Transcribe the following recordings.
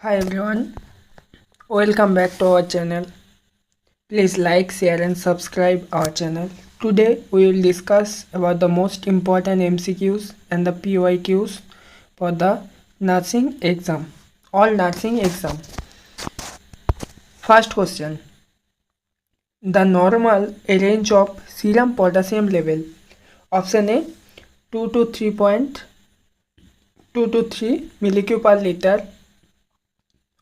Hi everyone, welcome back to our channel. Please like, share and subscribe our channel. Today we will discuss about the most important MCQs and the PYQs for the nursing exam. All nursing exam. First question. The normal range of serum potassium level. Option A 2 to 3 millicu per liter.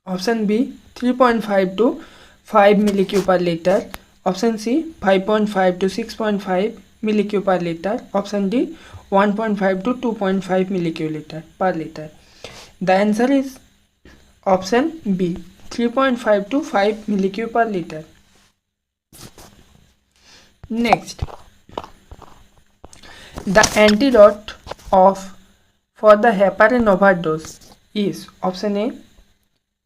Option B 3.5 to 5 millicu per liter. Option C 5.5 to 6.5 millicu per liter. Option D 1.5 to 2.5 millicu per liter. The answer is option B 3.5 to 5 millicu per liter. Next, the antidote for the heparin overdose is option A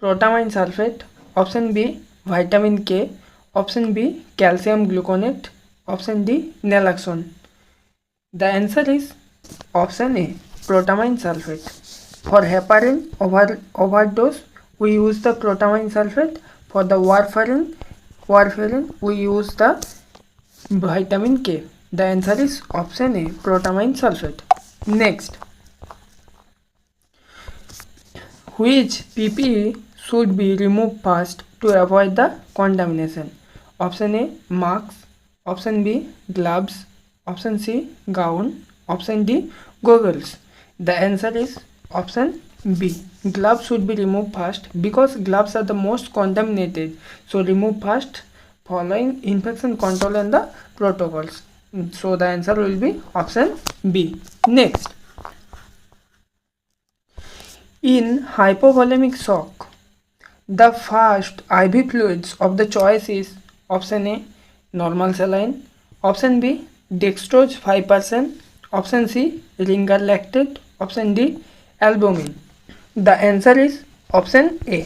protamine sulfate, option B vitamin K, option B calcium gluconate, option D naloxone. The answer is option A protamine sulfate. For heparin overdose we use the protamine sulfate. For the warfarin we use the vitamin K. The answer is option A protamine sulfate. Next, which PPE should be removed first to avoid the contamination? Option A mask, option B gloves, option C gown, option D goggles. The answer is option B. Gloves should be removed first because gloves are the most contaminated. So remove first following infection control and the protocols. So the answer will be option B. Next, in hypovolemic shock, the first IV fluids of the choice is option A normal saline, option B dextrose 5%, option C ringer lactate, option D albumin. The answer is option A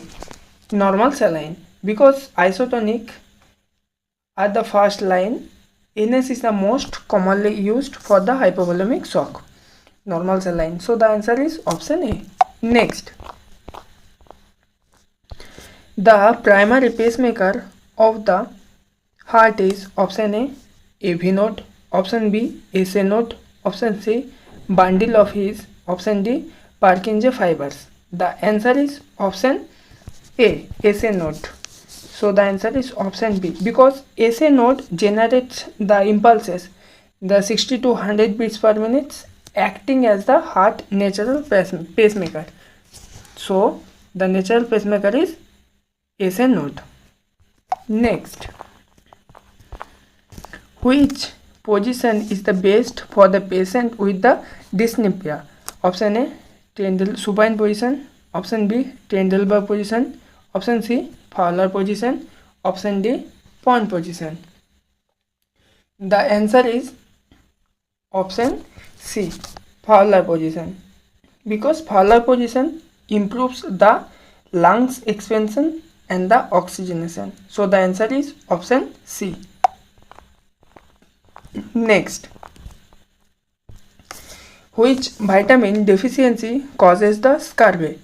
normal saline because isotonic are the first line. NS is the most commonly used for the hypovolemic shock. Normal saline. So the answer is option A. Next, the primary pacemaker of the heart is option A AV node, option B SA node, option C bundle of His, option D Purkinje fibers. The answer is option A SA node. So the answer is option B because SA node generates the impulses, the 60 to 100 beats per minute, acting as the heart natural pacemaker. So the natural pacemaker is SA node. Next, which position is the best for the patient with the dyspnea? Option A supine position, option B Trendelenburg position, option C Fowler position, option D Pond position. The answer is option C Fowler position because Fowler position improves the lungs expansion and the oxygenation. So the answer is option C. Next, which vitamin deficiency causes the scurvy?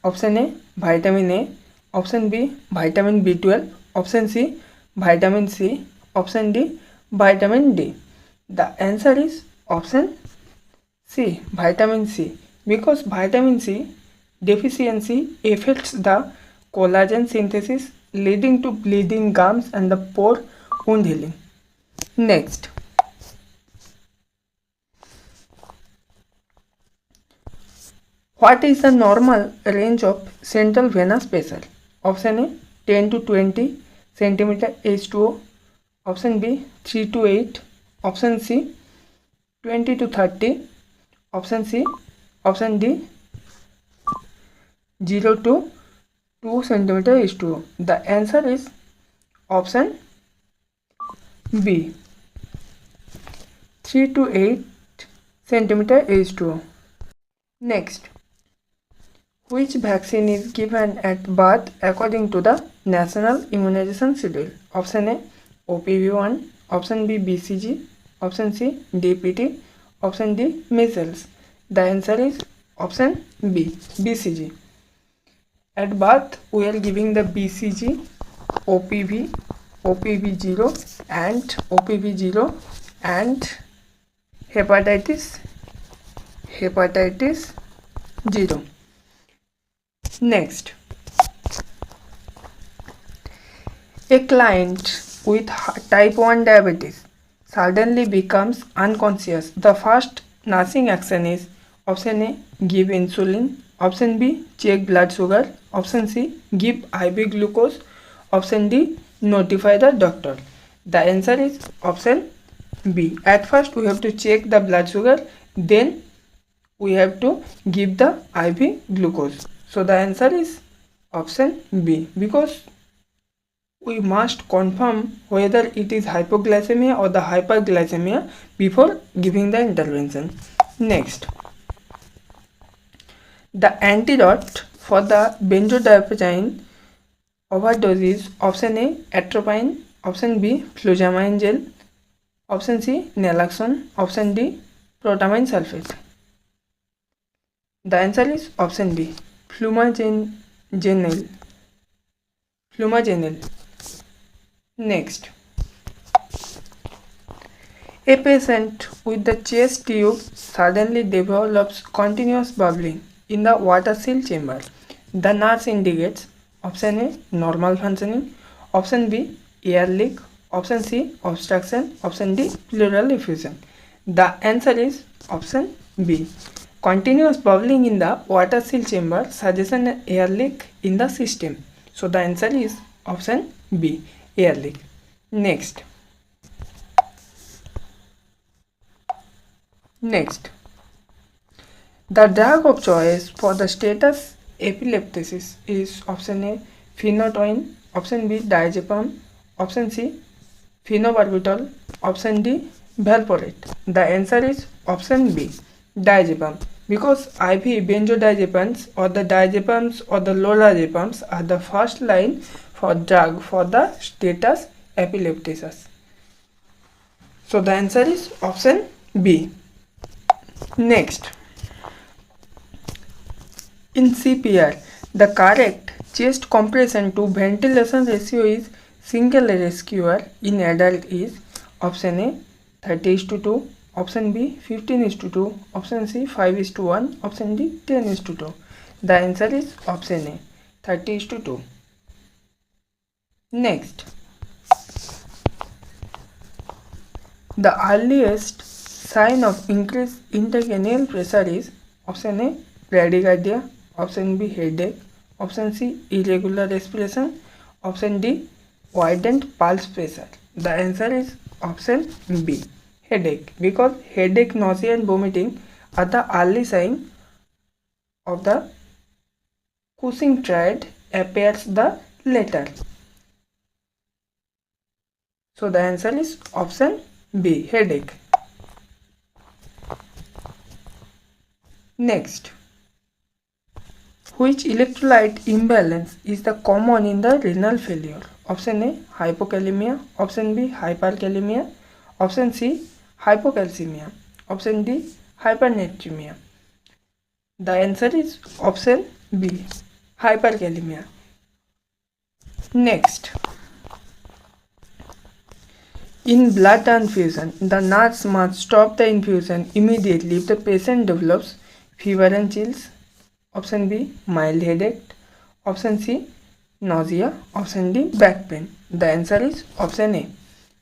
Option A vitamin A, option B vitamin B12, option C vitamin C, option D vitamin D. The answer is option C vitamin C because vitamin C deficiency affects the collagen synthesis leading to bleeding gums and the poor wound healing. Next, what is the normal range of central venous pressure? Option A 10 to 20 centimeter H2O, option B 3 to 8, option C 20 to 30, option D 0 to 2 centimeter H2O. The answer is option B 3 to 8 centimeter H2O. Next, which vaccine is given at birth according to the National Immunization Schedule? Option A OPV1, option B BCG, option C DPT, option D measles. The answer is option B BCG. At birth, we are giving the BCG, OPV, OPV0 and OPV0 and hepatitis 0. Next, a client with type 1 diabetes suddenly becomes unconscious. The first nursing action is option A, give insulin, option B, check blood sugar, option C, give IV glucose, option D, notify the doctor. The answer is option B. At first we have to check the blood sugar, then we have to give the IV glucose. So the answer is option B, because we must confirm whether it is hypoglycemia or the hyperglycemia before giving the intervention. Next, the antidote for the benzodiazepine overdose is option A, atropine, option B, flutamine gel, option C, naloxone, option D, protamine sulfate. The answer is option B, flumazenil. Next, a patient with the chest tube suddenly develops continuous bubbling in the water-seal chamber. The nurse indicates option A, normal functioning, option B, air leak, option C, obstruction, option D, pleural effusion. The answer is option B. Continuous bubbling in the water-seal chamber suggests an air leak in the system. So the answer is option B, air leak. Next, the drug of choice for the status epilepticus is option A, phenytoin, option B, diazepam, option C, phenobarbital, option D, valproate. The answer is option B, diazepam, because IV benzodiazepines or the diazepams or the lorazepams are the first line for drug for the status epilepticus. So the answer is option B. Next, in CPR, the correct chest compression to ventilation ratio is single rescuer in adult is option A, 30:2, option B, 15:2, option C, 5:1, option D, 10:2. The answer is option A, 30:2. Next, the earliest sign of increased intracranial pressure is option A, bradycardia, option B, headache, option C, irregular respiration, option D, widened pulse pressure. The answer is option B, headache, because headache, nausea and vomiting are the early sign of the Cushing triad, appears the later. So the answer is option B, headache. Next, which electrolyte imbalance is the common in the renal failure? Option A, hypokalemia, option B, hyperkalemia, option C, hypocalcemia, option D, hypernatremia. The answer is option B, hyperkalemia. Next, in blood transfusion, the nurse must stop the infusion immediately if the patient develops fever and chills. Option B, mild headache, option C, nausea, option D, back pain. The answer is option A,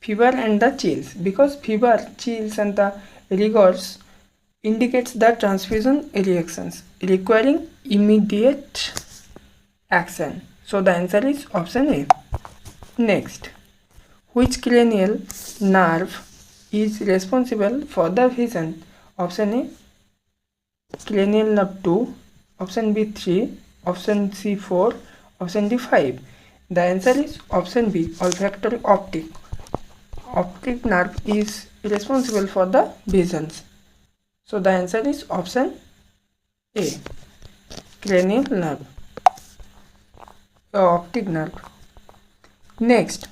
fever and the chills, because fever, chills and the rigors indicates the transfusion reactions requiring immediate action. So the answer is option A. Next, which cranial nerve is responsible for the vision? Option A, cranial nerve 2, option B 3, option C 4, option D 5. The answer is option B, olfactory optic. Optic nerve is responsible for the visions. So the answer is option A, cranial nerve, optic nerve. Next,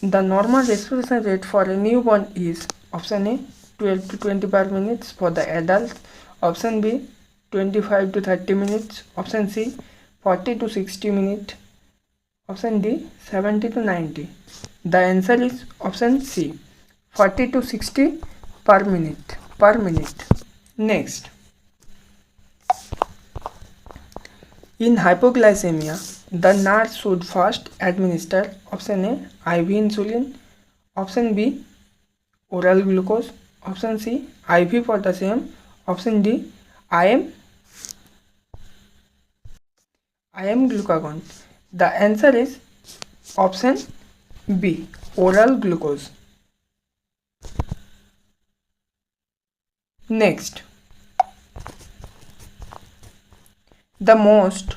the normal respiration rate for a newborn is option A, 12 to 20 per minute for the adult, option B, 25 to 30 minutes, option C, 40 to 60 minutes. Option D 70 to 90. The answer is option C 40 to 60 per minute. Next, in hypoglycemia, the nurse should first administer option A IV insulin, option B oral glucose, option C IV potassium, option D IM glucagon. The answer is option B oral glucose. Next, the most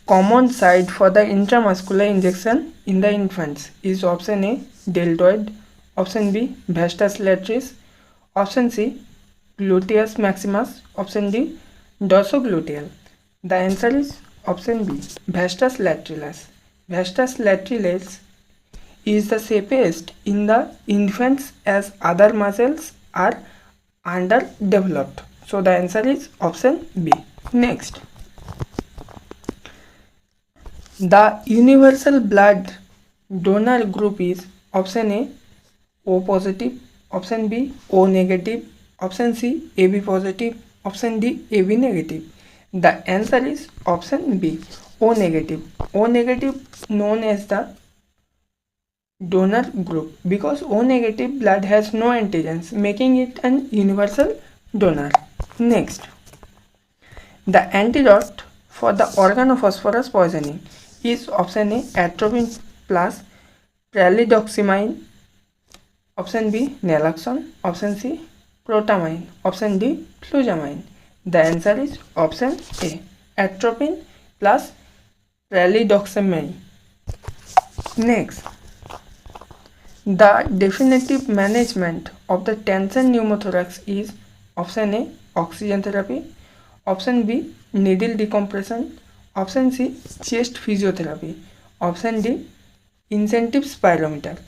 common site for the intramuscular injection in the infants is option A deltoid, option B vastus latris, option C gluteus maximus, option D dorsogluteal. The answer is option B vastus lateralis. Vastus lateralis is the safest in the infants as other muscles are underdeveloped. So the answer is option B. Next, the universal blood donor group is option A O positive, option B O negative, option C AB positive, option D AB negative. The answer is option B O negative. O negative known as the donor group because O negative blood has no antigens, making it an universal donor. Next, the antidote for the organophosphorus poisoning is option A atropine plus pralidoximine, option B naloxone, option C protamine, option D flutamine. The answer is option A atropine plus pralidoximine. Next, the definitive management of the tension pneumothorax is option A oxygen therapy, option B needle decompression, option C chest physiotherapy, option D incentive spirometer.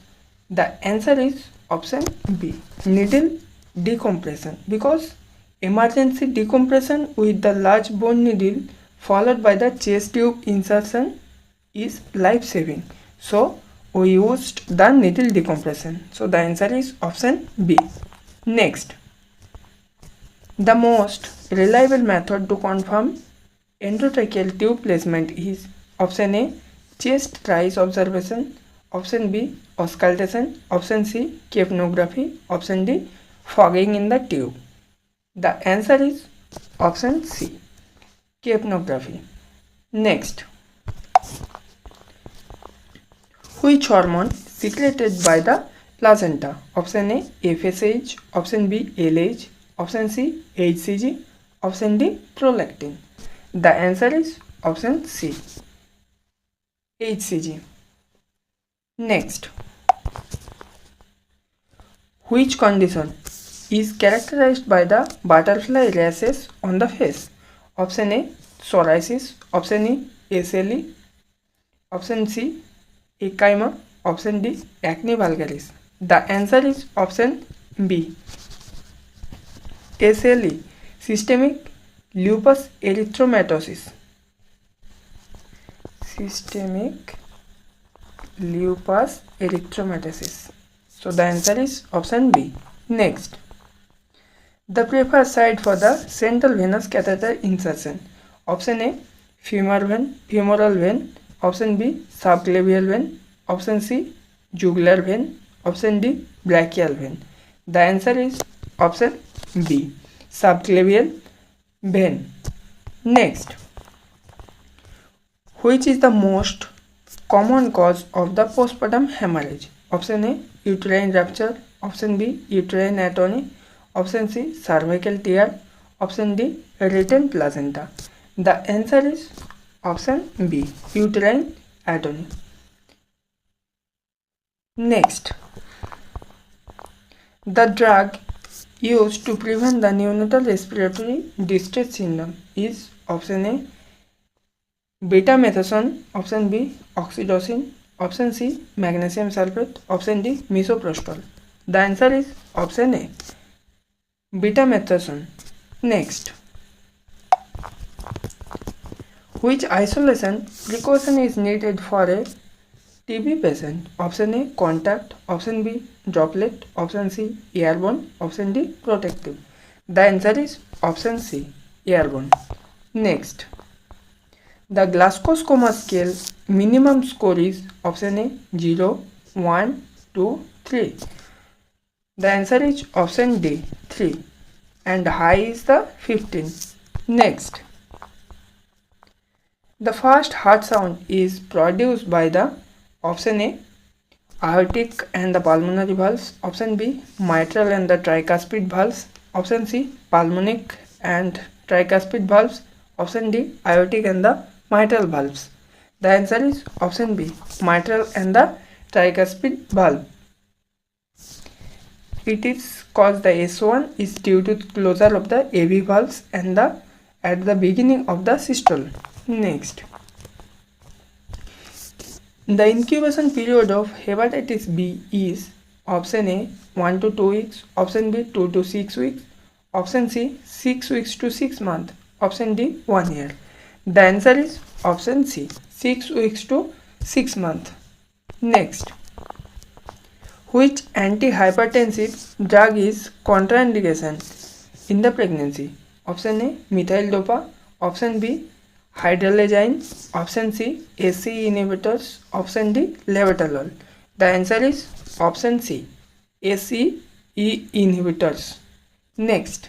The answer is option B needle decompression because emergency decompression with the large bone needle followed by the chest tube insertion is life saving. So we used the needle decompression. So the answer is option B. Next, the most reliable method to confirm endotracheal tube placement is option A chest rise observation, option B auscultation, option C capnography, option D fogging in the tube. The answer is option C capnography. Next, which hormone secreted by the placenta? Option A FSH, option B LH, option C HCG, option D prolactin. The answer is option C HCG. Next, which condition is characterized by the butterfly rashes on the face? Option A psoriasis, option E SLE, option C eczema, option D acne vulgaris. The answer is option B SLE systemic lupus erythematosus. Systemic lupus erythematosus. So the answer is option B. Next, the preferred site for the central venous catheter insertion. Option A femoral vein, option B subclavian vein, option C jugular vein, option D brachial vein. The answer is option B subclavian vein. Next, which is the most common cause of the postpartum hemorrhage? Option A uterine rupture, option B uterine atony, option C cervical tear, option D retained placenta. The answer is option B uterine atony. Next, the drug used to prevent the neonatal respiratory distress syndrome is option A betamethasone, option B oxytocin, option C magnesium sulfate, option D misoprostol. The answer is option A betamethasone. Next, Which isolation precaution is needed for a TB patient? Option A, contact. Option B, droplet. Option C, airborne. Option D, protective. The answer is option C, airborne. Next, the Glasgow Coma scale minimum score is option A 0, 1, 2, 3. The answer is option D 3, and high is the 15. Next, the first heart sound is produced by the option A aortic and the pulmonary valves, option B mitral and the tricuspid valves, option C pulmonic and tricuspid valves, option D aortic and the mitral valves. The answer is option B mitral and the tricuspid valve. It is cause the S1 is due to closure of the AV valves and at the beginning of the systole. Next, the incubation period of hepatitis B is option A 1 to 2 weeks, option B 2 to 6 weeks, option C 6 weeks to 6 months, option D 1 year. The answer is option C 6 weeks to 6 months. Next, which antihypertensive drug is contraindication in the pregnancy? Option A methyl dopa, option B hydralazine, option C ACE inhibitors, option D labetalol. The answer is option C ACE inhibitors. Next,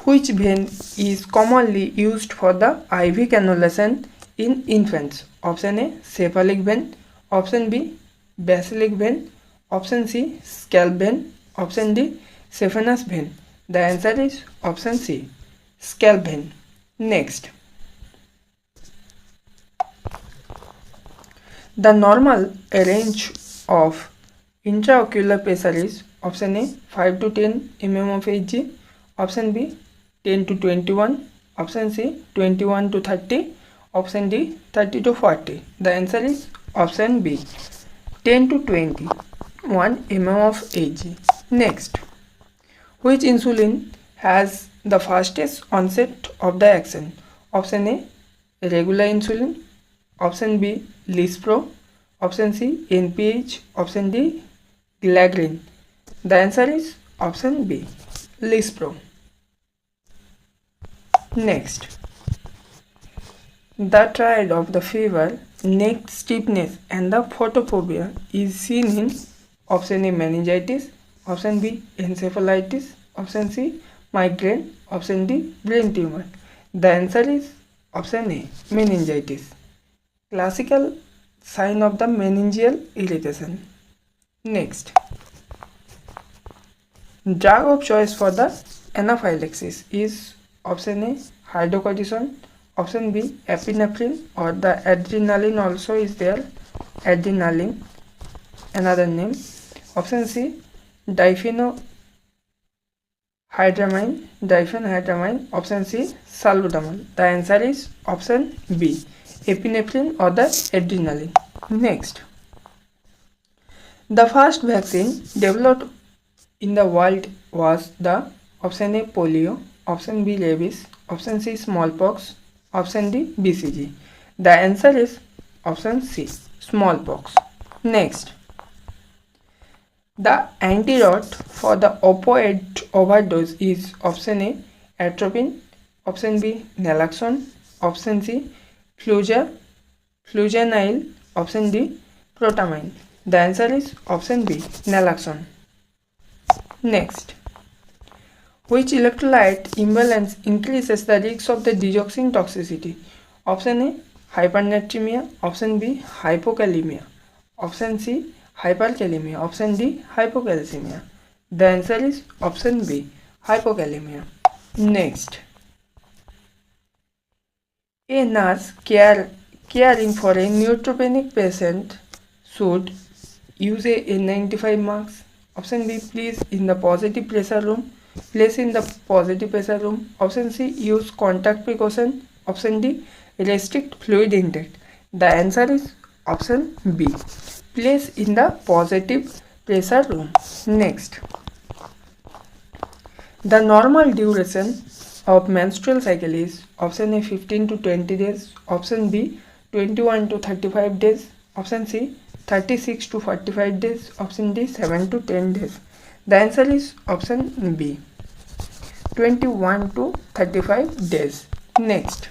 which vein is commonly used for the IV cannulation in infants? Option A cephalic vein, option B basilic vein, option C scalp vein, option D saphenous vein. The answer is option C scalp vein. Next, the normal range of intraocular pressure is option A 5 to 10 mm of Hg, option B 10 to 21, option C 21 to 30, option D 30 to 40. The answer is option B 10 to 21 mm of Hg. Next, which insulin has the fastest onset of the action? Option A regular insulin, option B Lispro, option C NPH, option D Glargine. The answer is option B Lispro. Next, the triad of the fever, neck stiffness and the photophobia is seen in option A meningitis, option B encephalitis, option C migraine, option D brain tumor. The answer is option A meningitis. Classical sign of the meningeal irritation. Next, drug of choice for the anaphylaxis is option A hydrocortisone, option B epinephrine, or the adrenaline also is there, adrenaline another name, option C diphenhydramine, option C salbutamol. The answer is option B epinephrine or the adrenaline. Next, the first vaccine developed in the world was the option A polio, option B rabies, option C smallpox, option D BCG. The answer is option C smallpox. Next, the antidote for the opioid overdose is option A atropine, option B naloxone, option C flujanil, option D protamine. The answer is option B naloxone. Next, which electrolyte imbalance increases the risk of the digoxin toxicity? Option A hypernatremia, option B hypokalemia, option C hyperkalemia, option D hypocalcemia. The answer is option B hypokalemia. Next, a nurse caring for a neutropenic patient should use a N95 mask. Option B place in the positive pressure room, place in the positive pressure room. Option C use contact precaution. Option D restrict fluid intake. The answer is option B place in the positive pressure room. Next, the normal duration of menstrual cycle is option A 15 to 20 days, option B 21 to 35 days, option C 36 to 45 days, option D 7 to 10 days. The answer is option B 21 to 35 days. Next,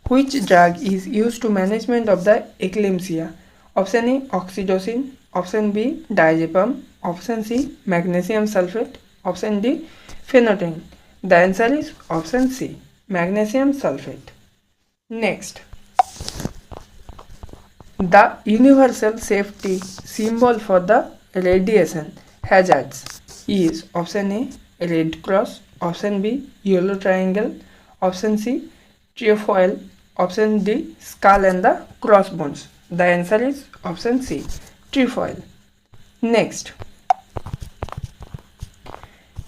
which drug is used to management of the eclampsia? Option A oxytocin, option B diazepam, option C magnesium sulfate, option D phenytoin. The answer is option C magnesium sulfate. Next, the universal safety symbol for the radiation hazards is option A red cross, option B yellow triangle, option C trefoil, option D skull and the crossbones. The answer is option C trefoil. Next,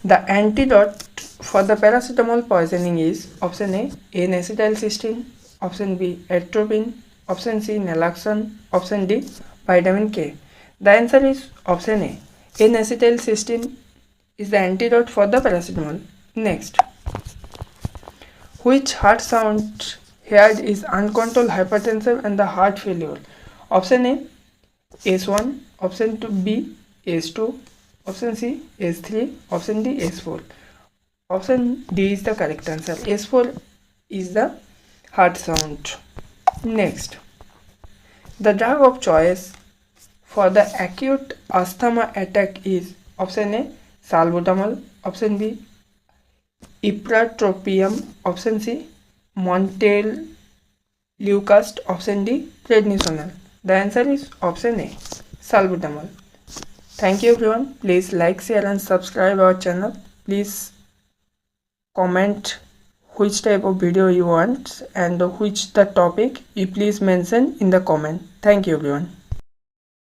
the antidote for the paracetamol poisoning is option A N-acetylcysteine, option B atropine, option C naloxone, option D vitamin K. The answer is option A N-acetylcysteine is the antidote for the paracetamol. Next, which heart sound heard is uncontrolled hypertension and the heart failure? Option A S1, option B S2, option C S3, option D S4. Option D is the correct answer. S4 is the heart sound. Next, the drug of choice for the acute asthma attack is option A salbutamol, option B ipratropium, option C montelukast, option D prednisone. The answer is option A salbutamol. Thank you everyone. Please like, share and subscribe our channel. Please comment which type of video you want and which the topic you please mention in the comment. Thank you everyone.